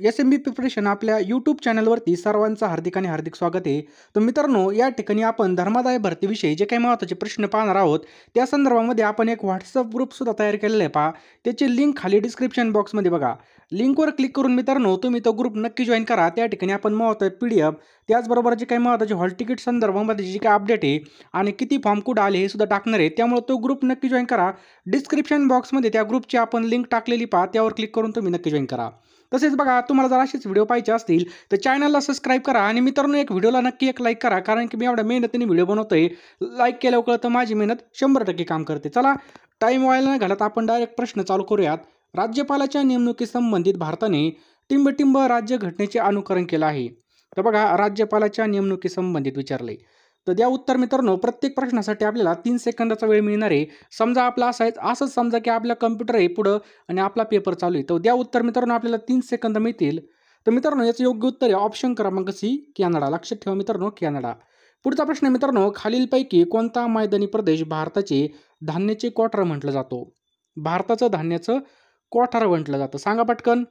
एस-एम-बी preparation आपल्या YouTube चॅनलवरती सर्वांचं हार्दिक आणि हार्दिक स्वागत आहे. तर मित्रांनो, या ठिकाणी आपण धर्मादाय भरतीविषयी जे काही महत्त्वाचे प्रश्न पाहणार आहोत, त्या संदर्भामध्ये आपण एक WhatsApp ग्रुपसुद्धा तयार केलेला आहे पहा. त्याची लिंक खाली डिस्क्रिप्शन बॉक्समध्ये बघा. लिंकवर क्लिक करून मित्रांनो, तुम्ही तो ग्रुप नक्की जॉइन करा. त्या ठिकाणी आपण महत्त्वाचे PDF त्याचबरोबर जे काही महत्त्वाचे हॉल तिकीट संदर्भामध्ये जी काही अपडेट आहे आणि किती फॉर्म कुठं आले हे सुद्धा टाकणार आहे. त्यामुळे तो ग्रुप नक्की जॉइन करा. डिस्क्रिप्शन बॉक्समध्ये त्या ग्रुपची आपण लिंक टाकलेली पहा. त्यावर क्लिक करून तुम्ही नक्की जॉइन करा. तसेच बघा, तुम्हाला जर असेच व्हिडिओ पाहिजे असतील तर चॅनलला सबस्क्राईब करा आणि मित्रांनो एक व्हिडिओला नक्की एक लाईक करा, कारण की मी एवढ्या मेहनतीने व्हिडिओ बनवतोय. लाईक केल्यावर कळतं माझी मेहनत 100% काम करते. चला, टाईम व्हायला नाही घालत, आपण डायरेक्ट प्रश्न चालू करूयात. राज्यपालाच्या नेमणुकीसंबंधित भारताने टिंब राज्य घटनेचे अनुकरण केलं आहे. तर बघा, राज्यपालाच्या नेमणुकीसंबंधित विचारले तर द्या उत्तर. मित्रांनो, प्रत्येक प्रश्नासाठी आपल्याला 3 सेकंदाचा वेळ मिळणार आहे. समजा आपला असंच समजा की आपला कम्प्युटर आहे पुढं आणि आपला पेपर चालू आहे, तर द्या उत्तर. मित्रांनो, आपल्याला 3 सेकंद मिळतील. तर मित्रांनो, याचं योग्य उत्तर आहे ऑप्शन क्रमांक सी, कॅनडा. लक्षात ठेवा मित्रांनो, कॅनडा. पुढचा प्रश्न मित्रांनो, खालीलपैकी कोणता मैदानी प्रदेश भारताचे धान्याचे क्वार्टर म्हटलं जातो? भारताचं धान्याचं क्वार्टर म्हटलं जातं, सांगा पटकन.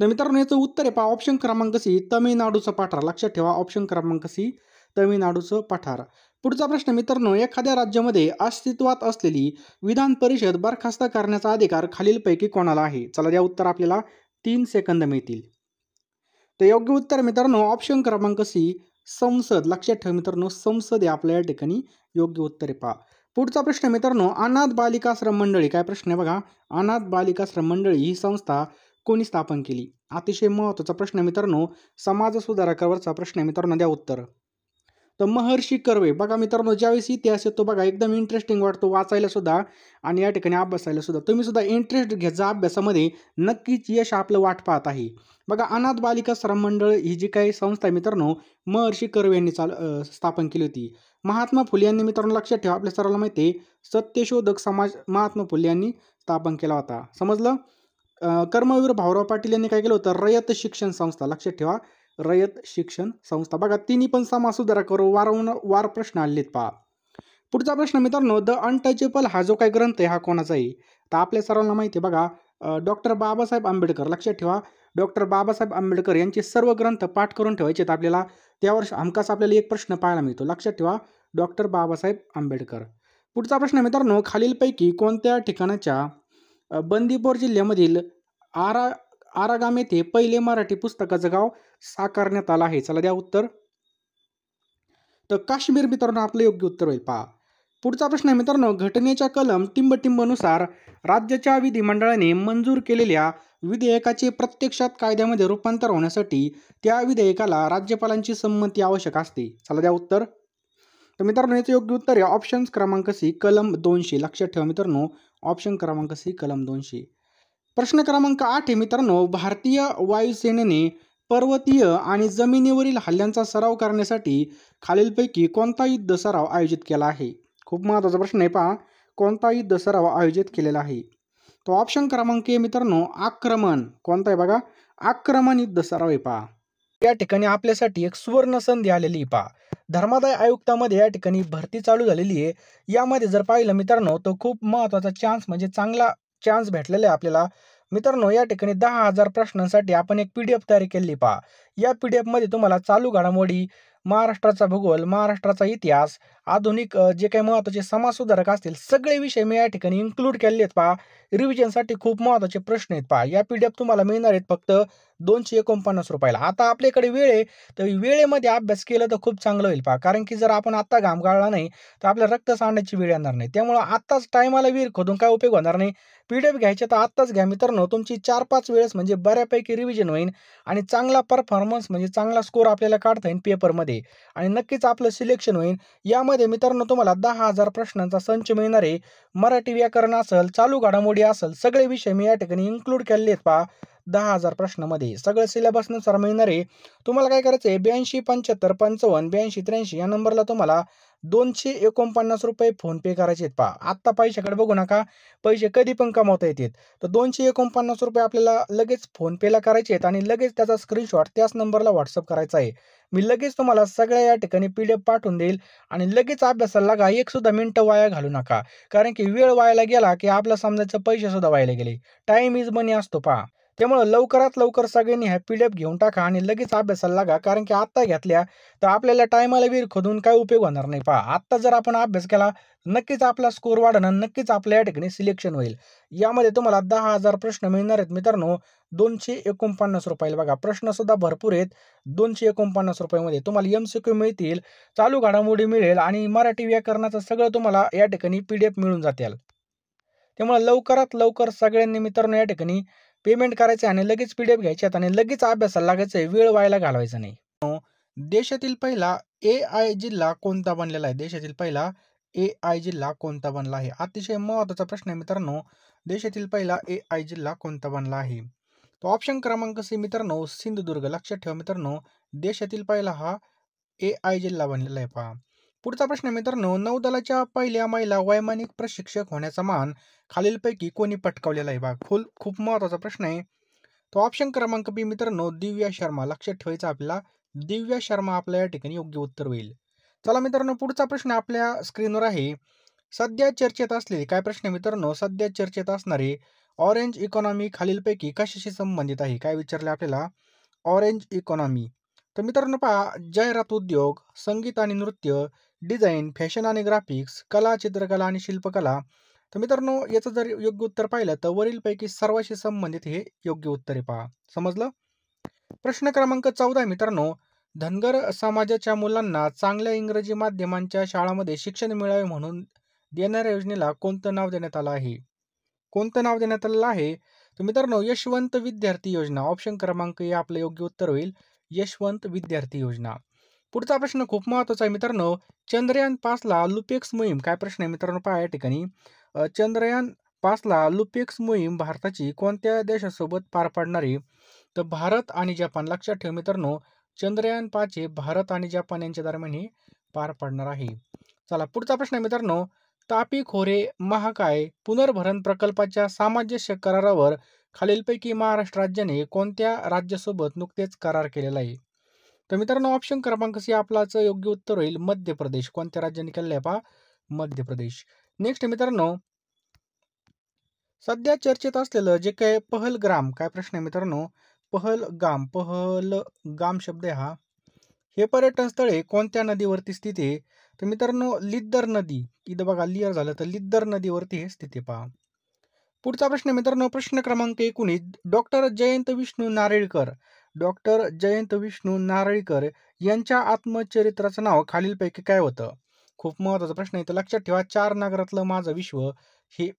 तर मित्रांनो, याचं उत्तर आहे पहा ऑप्शन क्रमांक सी, तमिळनाडूचा पठार. लक्षात ठेवा, ऑप्शन क्रमांक सी, तमिळनाडूचं पठार. पुढचा प्रश्न मित्रांनो, एखाद्या राज्यामध्ये अस्तित्वात असलेली विधान परिषद बरखास्त करण्याचा अधिकार खालीलपैकी कोणाला आहे? चला, द्या उत्तर. आपल्याला 3 सेकंद मिळतील. तर योग्य उत्तर मित्रांनो, ऑप्शन क्रमांक सी, संसद. लक्षात ठेवा मित्रांनो, संसद आहे आपल्या या ठिकाणी योग्य उत्तर आहे पहा. पुढचा प्रश्न मित्रांनो, अनाथ बालिकाश्रम मंडळी, काय प्रश्न आहे बघा, अनाथ बालिकाश्रम मंडळी ही संस्था कोणी स्थापन केली? अतिशय महत्त्वाचा प्रश्न मित्रांनो, समाज सुधारकावरचा प्रश्न आहे मित्रांनो, द्या उत्तर. तर महर्षी कर्वे. बघा मित्रांनो, ज्यावेळेस इतिहास येतो बघा, एकदम इंटरेस्टिंग वाटतो वाचायला सुद्धा आणि या ठिकाणी अभ्यासायला सुद्धा. तुम्ही सुद्धा इंटरेस्ट घ्या जा अभ्यासामध्ये, नक्कीच यश आपलं वाट पाहत आहे. बघा, अनाथ बालिकाश्रम मंडळ ही जी काही संस्था आहे मित्रांनो, महर्षी कर्वे यांनी स्थापन केली होती. महात्मा फुले यांनी मित्रांनो, लक्षात ठेवा, आपल्या सर्वांना माहिती आहे, सत्यशोधक समाज महात्मा फुले यांनी स्थापन केला होता. समजलं. कर्मवीर भाऊराव पाटील यांनी काय केलं होतं? रयत शिक्षण संस्था. लक्षात ठेवा, रयत शिक्षण संस्था. बघा, तिन्ही पण समाज सुधारकावर वारंवार प्रश्न आलेत पहा. पुढचा प्रश्न मित्रांनो, द अनटचेबल हा जो काही ग्रंथ आहे हा कोणाचा आहे? तर आपल्या सर्वांना माहिती आहे बघा, डॉक्टर बाबासाहेब आंबेडकर. लक्षात ठेवा, डॉक्टर बाबासाहेब आंबेडकर यांचे सर्व ग्रंथ पाठ करून ठेवायचे आहेत आपल्याला. त्यावर हमखास आपल्याला एक प्रश्न पाहायला मिळतो. लक्षात ठेवा, डॉक्टर बाबासाहेब आंबेडकर. पुढचा प्रश्न मित्रांनो, खालीलपैकी कोणत्या ठिकाणाच्या बंदीपोर जिल्ह्यामधील आरागाम येथे पहिले मराठी पुस्तकाचं गाव साकारण्यात आलं आहे? चला, द्या उत्तर. तर काश्मीर मित्रांनो आपलं योग्य उत्तर होईल पहा. पुढचा प्रश्न आहे मित्रांनो, घटनेच्या कलम टिंबनुसार राज्याच्या विधिमंडळाने मंजूर केलेल्या विधेयकाचे प्रत्यक्षात कायद्यामध्ये रूपांतर होण्यासाठी त्या विधेयकाला राज्यपालांची संमती आवश्यक असते. चला, द्या उत्तर. तर मित्रांनो, याचं योग्य उत्तर आहे ऑप्शन क्रमांक सी, कलम 200. लक्षात ठेवा मित्रांनो, ऑप्शन क्रमांक सी, कलम 200. प्रश्न क्रमांक 8 आहे मित्रांनो, भारतीय वायुसेनेने पर्वतीय आणि जमिनीवरील हल्ल्यांचा सराव करण्यासाठी खालीलपैकी कोणता युद्ध सराव आयोजित केला आहे? खूप महत्त्वाचा प्रश्न आहे पहा, कोणता युद्ध सराव आयोजित केलेला आहे? तो ऑप्शन क्रमांक ए मित्रांनो, आक्रमण. कोणता आहे बघा, आक्रमण युद्ध सराव आहे पहा. या ठिकाणी आपल्यासाठी एक सुवर्ण संधी आलेली आहे पहा. धर्मादाय आयुक्तामध्ये या ठिकाणी भरती चालू झालेली आहे. यामध्ये जर पाहिलं मित्रांनो, तर खूप महत्त्वाचा चान्स म्हणजे चांगला चान्स भेटलेला आहे आपल्याला. मित्रांनो, या ठिकाणी 10,000 प्रश्नांसाठी आपण एक PDF तयारी केली पहा. या PDF मध्ये तुम्हाला चालू घडामोडी, महाराष्ट्राचा भूगोल, महाराष्ट्राचा इतिहास, आधुनिक जे काही महत्त्वाचे समाज सुधारक असतील सगळे विषय मी या ठिकाणी इन्क्लूड केलेले आहेत पहा. रिव्हिजनसाठी खूप महत्त्वाचे प्रश्न आहेत पहा. या PDF तुम्हाला मिळणार आहेत फक्त 249 रुपयाला. आता आपल्याकडे वेळ आहे, तर वेळेमध्ये अभ्यास केला तर खूप चांगलं होईल पहा, कारण की जर आपण आत्ता घाम गाळला नाही तर आपल्याला रक्त सांडण्याची वेळ येणार नाही. त्यामुळं आत्ताच टायमाला विहीर खोदून काय उपयोग होणार नाही. PDF घ्यायचे तर आत्ताच घ्या मित्रांनो. तुमची 4-5 वेळेस म्हणजे बऱ्यापैकी रिव्हिजन होईल आणि चांगला परफॉर्मन्स म्हणजे चांगला स्कोर आपल्याला काढता येईल पेपरमध्ये आणि नक्कीच आपलं सिलेक्शन होईल. यामध्ये मित्रांनो तुम्हाला 10,000 प्रश्नांचा संच मिळणार आहे. मराठी व्याकरण असेल, चालू घडामोडी असेल, सगळे विषय मी या ठिकाणी इन्क्लूड केलेले आहेत पहा. 10,000 प्रश्नामध्ये सगळं सिलेबसनुसार मिळणार आहे. तुम्हाला काय करायचं आहे, 82 75 55 82 83 या नंबरला तुम्हाला 249 रुपये फोनपे करायचे आहेत पहा. आत्ता पैशाकडे बघू नका, पैसे कधी पण कमवता येतात. तर 249 रुपये आपल्याला लगेच फोनपेला करायचे आहेत आणि लगेच त्याचा स्क्रीनशॉट त्याच नंबरला व्हॉट्सअप करायचा आहे. मी लगेच तुम्हाला सगळ्या या ठिकाणी PDF पाठवून देईल आणि लगेच अभ्यासाला लागा. एक सुद्धा मिनिटं वाया घालू नका, कारण की वेळ वायाला गेला की आपला समजायचं पैसे सुद्धा वायाला गेले. टाइम इज मनी असतो पहा. त्यामुळं लवकरात लवकर सगळ्यांनी ह्या PDF घेऊन टाका आणि लगेच अभ्यासाला लागा. कारण की आत्ता घेतल्या तर आपल्याला टायमाला विहीर खोदून काही उपयोग होणार नाही. पहा, आत्ता जर आपण अभ्यास केला, नक्कीच आपला स्कोर वाढेल आणि नक्कीच आपल्या या ठिकाणी सिलेक्शन होईल. यामध्ये तुम्हाला 10,000 प्रश्न मिळणार आहेत मित्रांनो, ₹249 बघा. प्रश्नसुद्धा भरपूर आहेत. ₹249 मध्ये तुम्हाला MCQ मिळतील, चालू घडामोडी मिळेल आणि मराठी व्याकरणाचं सगळं तुम्हाला या ठिकाणी PDF मिळून जातील. त्यामुळे लवकरात लवकर सगळ्यांनी मित्रांनो या ठिकाणी पेमेंट करायचं आणि लगेच PDF घ्यायचे आहेत आणि लगेच अभ्यासाला लागायचं आहे. वेळ वायाला घालवायचा नाही. देशातील पहिला AI जिल्हा कोणता बनलेला आहे? देशातील पहिला AI जिल्हा कोणता बनला आहे? अतिशय महत्त्वाचा प्रश्न आहे मित्रांनो. देशातील पहिला AI जिल्हा कोणता बनला आहे? तो ऑप्शन क्रमांक सी मित्रांनो सिंधुदुर्ग. लक्षात ठेवा मित्रांनो, देशातील पहिला हा AI जिल्हा बनलेला आहे पहा. पुढचा प्रश्न मित्रांनो, नौदलाच्या पहिल्या महिला वैमानिक प्रशिक्षक होण्याचा मान खालीलपैकी कोणी पटकावलेला आहे? बघा, खूप महत्त्वाचा प्रश्न आहे. तो ऑप्शन क्रमांक बी मित्रांनो दिव्या शर्मा. लक्षात ठेवायचं आपल्याला, दिव्या शर्मा आपल्या या ठिकाणी योग्य उत्तर होईल. चला मित्रांनो, पुढचा प्रश्न आपल्या स्क्रीनवर आहे. सध्या चर्चेत असलेले काय प्रश्न आहे मित्रांनो, सध्या चर्चेत असणारे ऑरेंज इकॉनॉमी खालीलपैकी कशाशी संबंधित आहे? काय विचारले आपल्याला? Orange economy. तर मित्रांनो पहा, जाहिरात उद्योग, संगीत आणि नृत्य, डिझाईन, फॅशन आणि ग्राफिक्स, कला, चित्रकला आणि शिल्पकला. तर मित्रांनो याचं जर योग्य उत्तर पाहिलं तर वरीलपैकी सर्वाशी संबंधित हे योग्य उत्तर आहे पहा. समजलं? प्रश्न क्रमांक 14 मित्रांनो, धनगर समाजाच्या मुलांना चांगल्या इंग्रजी माध्यमांच्या शाळांमध्ये शिक्षण मिळावे म्हणून देणाऱ्या योजनेला कोणतं नाव देण्यात आलं आहे? कोणतं नाव देण्यात आलेलं आहे? तर मित्रांनो यशवंत विद्यार्थी योजना. ऑप्शन क्रमांक ए आपलं योग्य उत्तर होईल. यशवंत विद्यार्थी योजना. पुढचा प्रश्न खूप महत्त्वाचा आहे मित्रांनो. चंद्रयान 5ला लुपेक्स मोहीम. काय प्रश्न आहे मित्रांनो पहा या ठिकाणी. चंद्रयान 5ला लुपेक्स मोहीम भारताची कोणत्या देशासोबत पार पाडणार आहे? तर भारत आणि जपान. लक्षात ठेवा मित्रांनो, चंद्रयान 5 हे भारत आणि जपान यांच्या दरम्यान हे पार पाडणार आहे. चला पुढचा प्रश्न आहे मित्रांनो. तापी खोरे महाकाय पुनर्भरण प्रकल्पाच्या सामंजस्य करारावर खालीलपैकी महाराष्ट्र राज्याने कोणत्या राज्यासोबत नुकतेच करार केलेला आहे? तर मित्रांनो ऑप्शन क्रमांक सी आपलाच योग्य उत्तर होईल मध्य प्रदेश. कोणत्या राज्याने केलेलं आहे पहा? मध्य प्रदेश. नेक्स्ट मित्रांनो, सध्या चर्चेत असलेलं जे काही पहलग्राम. काय प्रश्न आहे मित्रांनो? पहलगाम शब्द आहे हा. हे पर्यटन स्थळ कोणत्या नदीवरती स्थित आहे? तर मित्रांनो लिद्दर नदी. इथं बघा लियर झालं तर लिद्दर नदीवरती हे स्थित आहे पहा. पुढचा प्रश्न मित्रांनो, प्रश्न क्रमांक 19. डॉक्टर जयंत विष्णू नारळीकर. डॉक्टर जयंत विष्णू नारळीकर यांच्या आत्मचरित्राचं नाव खालीलपैकी काय होतं? खूप महत्त्वाचा प्रश्न आहे. तर लक्षात ठेवा, 4 नगरातलं माझं विश्व. हे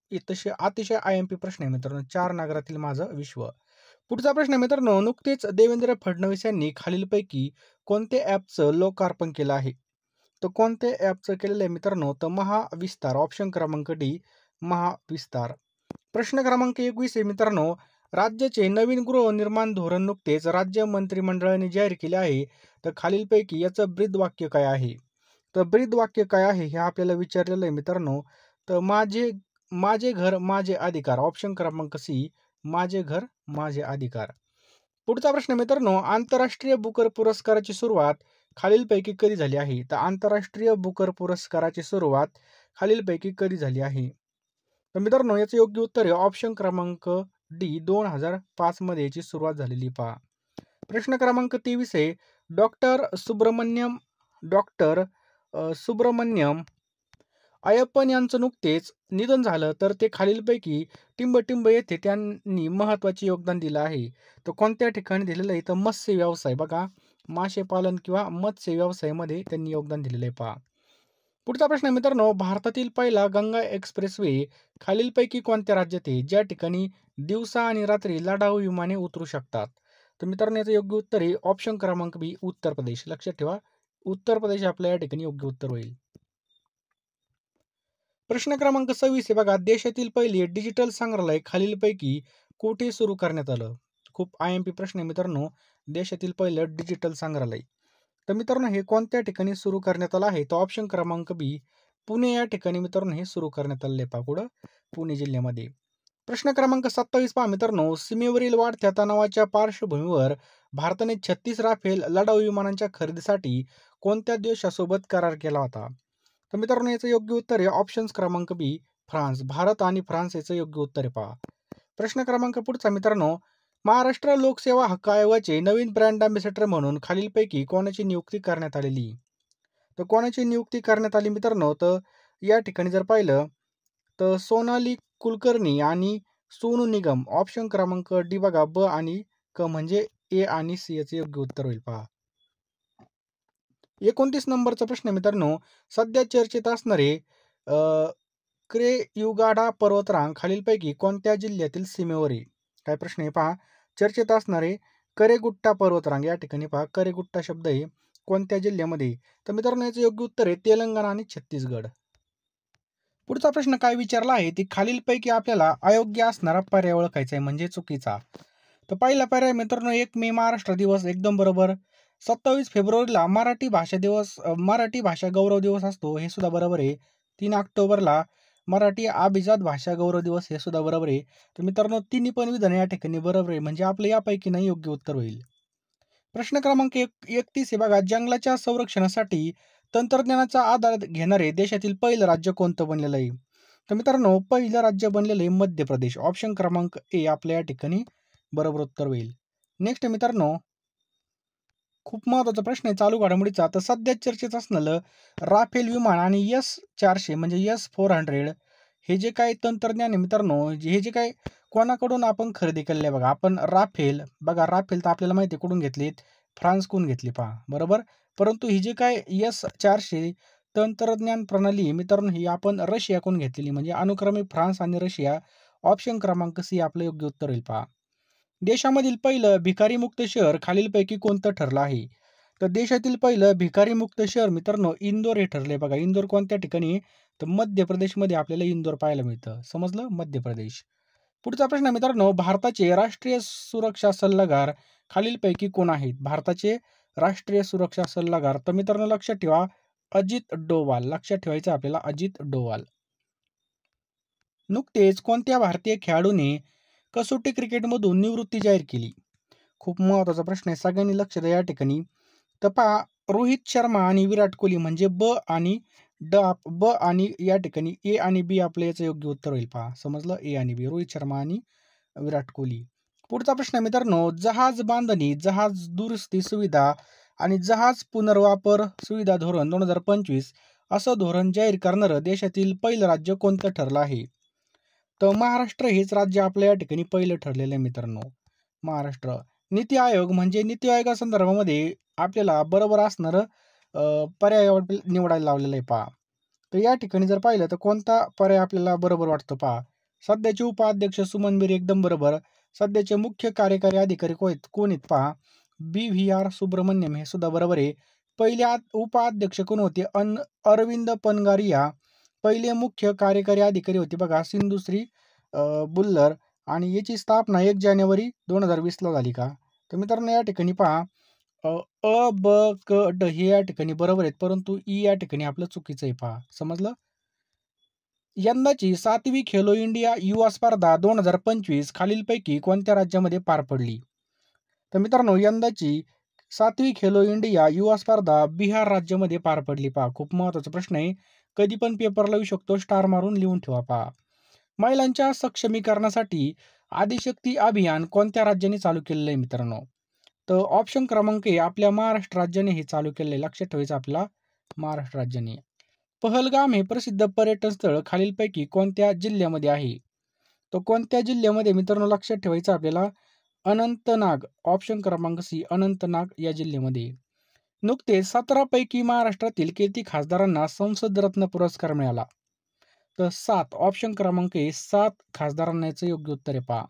अतिशय IMP प्रश्न आहे मित्रांनो. 4 नगरातील माझं विश्व. पुढचा प्रश्न आहे मित्रांनो, नुकतेच देवेंद्र फडणवीस यांनी खालीलपैकी कोणत्या ॲपचं लोकार्पण केलं आहे? तर कोणत्या ॲपचं केलेलं आहे मित्रांनो? तर महाविस्तार. ऑप्शन क्रमांक डी महाविस्तार. प्रश्न क्रमांक 21 आहे मित्रांनो, राज्याचे नवीन गृहनिर्माण धोरण नुकतेच राज्य मंत्रिमंडळाने जाहीर केले आहे. तर खालीलपैकी याचं ब्रीदवाक्य काय आहे? तर ब्रीदवाक्य काय आहे हे आपल्याला विचारलेलं आहे मित्रांनो. तर माझे माझे घर माझे अधिकार. ऑप्शन क्रमांक सी माझे घर माझे अधिकार. पुढचा प्रश्न मित्रांनो, आंतरराष्ट्रीय बुकर पुरस्काराची सुरुवात खालीलपैकी कधी झाली आहे? तर आंतरराष्ट्रीय बुकर पुरस्काराची सुरुवात खालीलपैकी कधी झाली आहे? तर मित्रांनो याचं योग्य उत्तर आहे ऑप्शन क्रमांक डी 2005 मध्ये याची सुरुवात झालेली पहा. प्रश्न क्रमांक 23 आहे. डॉक्टर सुब्रमण्यम अय्यप्पन यांचं नुकतेच निधन झालं, तर ते खालीलपैकी टिंबटिंब येथे त्यांनी महत्त्वाचे योगदान दिलं आहे. तर कोणत्या ठिकाणी दिलेलं आहे? तर मत्स्य व्यवसाय. बघा, मासेपालन किंवा मत्स्य व्यवसायामध्ये त्यांनी योगदान दिलेलं आहे पहा. पुढचा प्रश्न आहे मित्रांनो, भारतातील पहिला गंगा एक्सप्रेसवे खालीलपैकी कोणत्या राज्यात आहे, ज्या ठिकाणी दिवसा आणि रात्री लढाऊ विमाने उतरू शकतात? तर मित्रांनो याचं योग्य उत्तर आहे ऑप्शन क्रमांक बी उत्तर प्रदेश. लक्षात ठेवा, उत्तर प्रदेश आपल्या या ठिकाणी योग्य उत्तर होईल. प्रश्न क्रमांक 26 आहे बघा, देशातील पहिले डिजिटल संग्रहालय खालीलपैकी कुठे सुरू करण्यात आलं? खूप IMP प्रश्न आहे मित्रांनो. देशातील पहिलं डिजिटल संग्रहालय. तर मित्रांनो हे कोणत्या ठिकाणी सुरू करण्यात आलं आहे? तर ऑप्शन क्रमांक बी पुणे या ठिकाणी मित्रांनो हे सुरू करण्यात आले पहा. कुठं? पुणे जिल्ह्यामध्ये. प्रश्न क्रमांक 27 पहा मित्रांनो, सीमेवरील वाढत्या तणावाच्या पार्श्वभूमीवर भारताने 36 राफेल लढाऊ विमानांच्या खरेदीसाठी कोणत्या देशासोबत करार केला होता? तर मित्रांनो याचं योग्य उत्तर आहे ऑप्शन क्रमांक बी फ्रान्स. भारत आणि फ्रान्स याचं योग्य उत्तर आहे पहा. प्रश्न क्रमांक पुढचा मित्रांनो, महाराष्ट्र लोकसेवा हक्क आयोगाचे नवीन ब्रँड अँबॅसेडर म्हणून खालीलपैकी कोणाची नियुक्ती करण्यात आलेली? तर कोणाची नियुक्ती करण्यात आली मित्रांनो? तर या ठिकाणी जर पाहिलं तर सोनाली कुलकर्णी आणि सोनू निगम. ऑप्शन क्रमांक डी बघा, ब आणि क म्हणजे ए आणि सी याचे योग्य उत्तर होईल पहा. 29 नंबरचा प्रश्न मित्रांनो, सध्या चर्चेत असणारे क्रेयुगाडा पर्वतरांग खालीलपैकी कोणत्या जिल्ह्यातील सीमेवर आहे? काय प्रश्न आहे पहा. चर्चेत असणारे करेगुट्टा पर्वतरांग या ठिकाणी पहा, करेगुट्टा शब्द आहे कोणत्या जिल्ह्यामध्ये? तर मित्रांनो याचं योग्य उत्तर आहे तेलंगणा आणि छत्तीसगड. पुढचा प्रश्न काय विचारला आहे, ती खालीलपैकी आपल्याला अयोग्य असणारा पर्याय ओळखायचा आहे म्हणजे चुकीचा. तर पहिला पर्याय मित्रांनो 1 मे महाराष्ट्र दिवस एकदम बरोबर. 27 फेब्रुवारीला मराठी भाषा दिवस मराठी भाषा गौरव दिवस असतो हे सुद्धा बरोबर आहे. 3 ऑक्टोबरला मराठी अभिजात भाषा गौरव दिवस हे सुद्धा बरोबर आहे. तर मित्रांनो तिन्ही पण विधान या ठिकाणी बरोबर आहे म्हणजे आपलं यापैकी नाही योग्य उत्तर होईल. प्रश्न क्रमांक 31 हे बघा, जंगलाच्या संरक्षणासाठी तंत्रज्ञानाचा आधार घेणारे देशातील पहिलं राज्य कोणतं बनलेलं आहे? तर मित्रांनो पहिलं राज्य बनलेलं आहे मध्य प्रदेश. ऑप्शन क्रमांक ए आपल्या या ठिकाणी बरोबर उत्तर होईल. नेक्स्ट मित्रांनो, खूप महत्त्वाचा प्रश्न आहे चालू घडामोडीचा. तर सध्या चर्चेत असलेलं राफेल विमान आणि S-400 म्हणजे S-400 हे जे काही तंत्रज्ञान आहे मित्रांनो, हे जे काही कोणाकडून आपण खरेदी केलेलं आहे बघा. आपण राफेल बघा, राफेल तर आपल्याला माहिती आहे कुठून घेतलीत? फ्रान्सकडून घेतली पहा, बरोबर? परंतु ही जी काय S-400 तंत्रज्ञान प्रणाली आहे मित्रांनो, ही आपण रशियाकडून घेतलेली म्हणजे अनुक्रमे फ्रान्स आणि रशिया. ऑप्शन क्रमांक सी आपलं योग्य उत्तर होईल पहा. देशामधील पहिलं भिकारीमुक्त शहर खालीलपैकी कोणतं ठरलं आहे? तर देशातील पहिलं भिकारीमुक्त शहर मित्रांनो इंदोर हे ठरले बघा. इंदोर कोणत्या ठिकाणी? तर मध्य प्रदेशमध्ये आपल्याला इंदोर पाहायला मिळतं. समजलं? मध्य प्रदेश. पुढचा प्रश्न मित्रांनो, भारताचे राष्ट्रीय सुरक्षा सल्लागार खालीलपैकी कोण आहेत? भारताचे राष्ट्रीय सुरक्षा सल्लागार. तर मित्रांनो लक्षात ठेवा, अजित डोवाल. लक्षात ठेवायचं आपल्याला अजित डोवाल. नुकतेच कोणत्या भारतीय खेळाडूने कसोटी क्रिकेटमधून निवृत्ती जाहीर केली? खूप महत्त्वाचा प्रश्न आहे. सगळ्यांनी लक्ष द्या या ठिकाणी. तर पहा, रोहित शर्मा आणि विराट कोहली म्हणजे ब आणि या ठिकाणी ए आणि बी आपलं याचं योग्य उत्तर होईल पहा. समजलं? ए आणि बी. रोहित शर्मा आणि विराट कोहली. पुढचा प्रश्न आहे मित्रांनो, जहाज बांधणी, जहाज दुरुस्ती सुविधा आणि जहाज पुनर्वापर सुविधा धोरण 2025 असं धोरण जाहीर करणारं देशातील पहिलं राज्य कोणतं ठरलं आहे? तर महाराष्ट्र हेच राज्य आपल्या या ठिकाणी पहिलं ठरलेलं आहे मित्रांनो. महाराष्ट्र. नीती आयोग म्हणजे नीती आयोगासंदर्भामध्ये आपल्याला बरोबर असणारं पर्याय निवडायला लावलेलं आहे पहा. तर या ठिकाणी जर पाहिलं तर कोणता पर्याय आपल्याला बरोबर वाटतो पहा. सध्याचे उपाध्यक्ष सुमन बेरी एकदम बरोबर. सध्याचे मुख्य कार्यकारी अधिकारी कोण आहेत पहा. BVR सुब्रमण्यम हे सुद्धा बरोबर आहे. पहिले उपाध्यक्ष कोण होते? अरविंद पनगारिया. पहिले मुख्य कार्यकारी अधिकारी होते बघा सिंधुश्री बुल्लर आणि याची स्थापना 1 जानेवारी 2020ला झाली का? तर मित्रांनो या ठिकाणी पहा ब, क, ड हे या ठिकाणी बरोबर आहेत, परंतु ई या ठिकाणी आपलं चुकीचं आहे पहा. समजलं? यंदाची 7वी खेलो इंडिया युवा स्पर्धा 2025 खालीलपैकी कोणत्या राज्यामध्ये पार पडली? तर मित्रांनो यंदाची 7वी खेलो इंडिया युवा स्पर्धा बिहार राज्यामध्ये पार पडली पहा. खूप महत्त्वाचा प्रश्न आहे. कधी पण पेपरला येऊ शकतो, स्टार मारून लिहून ठेवा पहा. महिलांच्या सक्षमीकरणासाठी आदिशक्ती अभियान कोणत्या राज्याने चालू केलेलं आहे मित्रांनो? तर ऑप्शन क्रमांक ए आपल्या महाराष्ट्र राज्याने हे चालू केलेलं आहे. लक्षात ठेवायचं आपला महाराष्ट्र राज्याने. पहलगाम हे प्रसिद्ध पर्यटन स्थळ खालीलपैकी कोणत्या जिल्ह्यामध्ये आहे? तर कोणत्या जिल्ह्यामध्ये मित्रांनो लक्षात ठेवायचं आपल्याला अनंतनाग. ऑप्शन क्रमांक सी अनंतनाग या जिल्ह्यामध्ये. नुकतेच 17 पैकी महाराष्ट्रातील किती खासदारांना संसद रत्न पुरस्कार मिळाला? तर 7. ऑप्शन क्रमांक ए 7 खासदारांना याचं योग्य उत्तर आहे पहा.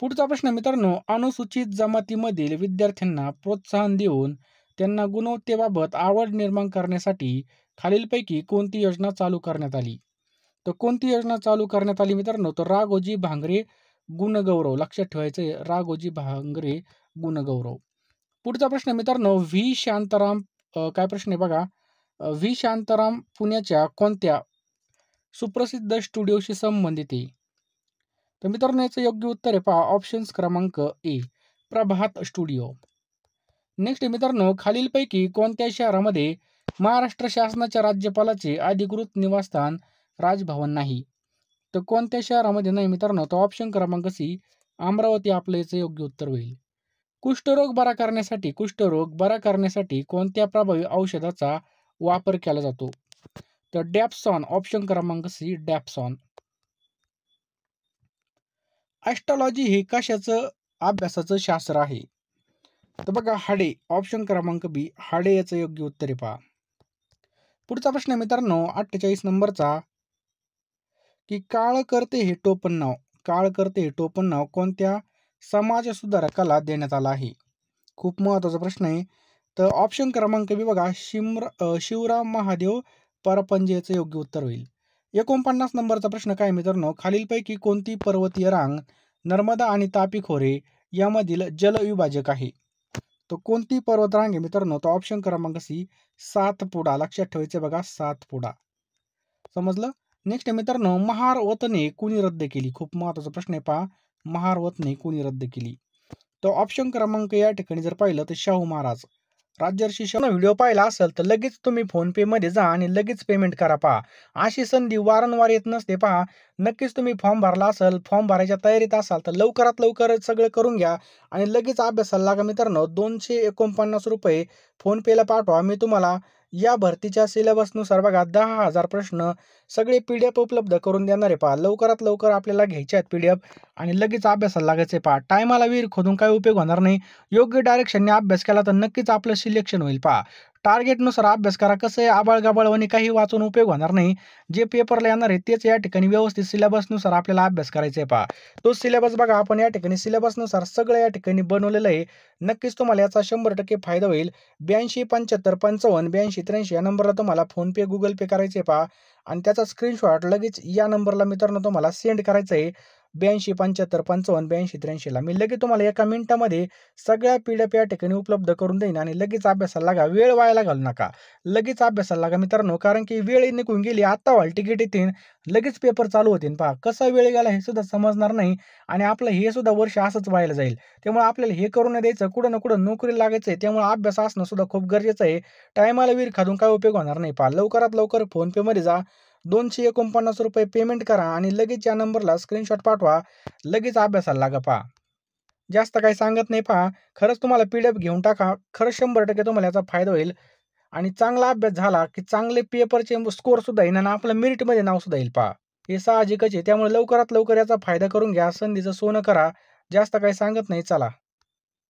पुढचा प्रश्न मित्रांनो, अनुसूचित जमातीमधील विद्यार्थ्यांना प्रोत्साहन देऊन त्यांना गुणवत्तेबाबत आवड निर्माण करण्यासाठी खालीलपैकी कोणती योजना चालू करण्यात आली? तर कोणती योजना चालू करण्यात आली मित्रांनो? तर राघोजी भांगरे गुणगौरव. लक्षात ठेवायचं आहे राघोजी भांगरे गुणगौरव. पुढचा प्रश्न मित्रांनो, व्ही शांताराम काय प्रश्न आहे बघा. व्ही शांताराम पुण्याच्या कोणत्या सुप्रसिद्ध स्टुडिओशी संबंधित आहे? तर मित्रांनो याचं योग्य उत्तर आहे पहा ऑप्शन्स क्रमांक ए प्रभात स्टुडिओ. नेक्स्ट मित्रांनो, खालीलपैकी कोणत्या शहरामध्ये महाराष्ट्र शासनाच्या राज्यपालाचे अधिकृत निवासस्थान राजभवन नाही? तर कोणत्या शहरामध्ये नाही मित्रांनो? तर ऑप्शन क्रमांक सी अमरावती आपलं याचं योग्य उत्तर होईल. कुष्ठरोग बरा करण्यासाठी कोणत्या प्रभावी औषधाचा वापर केला जातो? तर डॅप्सॉन, ऑप्शन क्रमांक सी डॅप्सॉन. ॲस्ट्रॉलॉजी हे कशाचं अभ्यासाचं शास्त्र आहे? तर बघा हाडे, ऑप्शन क्रमांक बी हाडे याचं योग्य उत्तर आहे पहा. पुढचा प्रश्न मित्रांनो 48 नंबरचा, की काळकर्ते हे टोपण नाव कोणत्या समाज सुधारकाला देण्यात आलं आहे? खूप महत्वाचा प्रश्न आहे. तर ऑप्शन क्रमांक बी बघा शिवराम महादेव परपंजे याचं योग्य उत्तर होईल. 49 नंबरचा प्रश्न काय मित्रांनो, खालीलपैकी कोणती पर्वतीय रांग नर्मदा आणि तापी खोरे यामधील जलविभाजक आहे? तो कोणती पर्वतरांग आहे मित्रांनो? तो ऑप्शन क्रमांक सी सातपुडा. लक्षात ठेवायचे बघा, सातपुडा. समजलं? नेक्स्ट मित्रांनो, महार वतने कुणी रद्द केली? खूप महत्वाचा प्रश्न आहे पहा, महार वतने कुणी रद्द केली? तो ऑप्शन क्रमांक या ठिकाणी जर पाहिलं तर शाहू महाराज. राजर्षी शाहू. व्हिडिओ पाहिला असेल तर लगेच तुम्ही फोनपे मध्ये जा आणि लगेच पेमेंट करा पहा. अशी संधी वारंवार येत नसते पहा. नक्कीच तुम्ही फॉर्म भरला असेल, फॉर्म भरायच्या तयारीत असाल तर लवकरात लवकर सगळं करून घ्या आणि लगेच अभ्यासाला लागा मित्रांनो. 249 रुपये फोनपेला पाठवा. मी तुम्हाला या भरतीच्या सिलेबसनुसार बघा 10,000 प्रश्न सगळे PDF उपलब्ध करून देणार आहे पहा. लवकरात लवकर आपल्याला घ्यायचे आहेत PDF आणि लगेच अभ्यासाला लागायचे पहा. टायमाला विहीर खोदून काही उपयोग होणार नाही. योग्य डायरेक्शनने अभ्यास केला तर नक्कीच आपलं सिलेक्शन होईल पहा. टार्गेटनुसार अभ्यास करा. कसं आहे, आबाळ-गबाळवाणी काही वाचून उपयोग होणार नाही. जे पेपरला येणार आहे तेच या ठिकाणी व्यवस्थित सिलेबसनुसार आपल्याला अभ्यास करायचा आहे पहा. तो सिलेबस बघा आपण या ठिकाणी सिलेबसनुसार सगळं या ठिकाणी बनवलेलं आहे. नक्कीच तुम्हाला याचा 100% फायदा होईल. 82 75 55 82 83 या नंबरला तुम्हाला फोनपे, गुगल पे करायचे पहा आणि त्याचा स्क्रीनशॉट लगेच या नंबरला मित्रांनो तुम्हाला सेंड करायचा आहे. 82 75 55 82 83 ला. मी लगेच तुम्हाला एका मिनिटामध्ये सगळ्या PDF या ठिकाणी उपलब्ध करून देईन आणि लगेच अभ्यासाला लागा. वेळ वायाला घालू नका. लगेच अभ्यासाला लागा मित्रांनो, कारण की वेळ निघून गेली. आता हॉल तिकीट येतील, लगेच पेपर चालू होतील पहा. कसा वेळ गेला हे सुद्धा समजणार नाही आणि आपलं हे सुद्धा वर्ष असंच व्हायला जाईल. त्यामुळे आपल्याला हे करून द्यायचं, कुठं ना कुठं नोकरी लागायचं आहे. त्यामुळे अभ्यास असणं सुद्धा खूप गरजेचं आहे. टायमाला विहीर खादून काय उपयोग होणार नाही पहा. लवकरात लवकर फोनपेमध्ये जा, 249 रुपये पेमेंट करा आणि लगेच या नंबरला स्क्रीनशॉट पाठवा. लगेच अभ्यासाला लागा पहा. जास्त काही सांगत नाही पहा. खरंच तुम्हाला PDF घेऊन टाका. खरंच 100% तुम्हाला याचा फायदा होईल आणि चांगला अभ्यास झाला की चांगले पेपरचे स्कोर सुद्धा येईल आणि आपलं मेरिटमध्ये नाव सुद्धा येईल पहा. हे साहजिकच आहे. त्यामुळे लवकरात लवकर याचा फायदा करून घ्या. संधीचं सोनं करा. जास्त काही सांगत नाही. चला.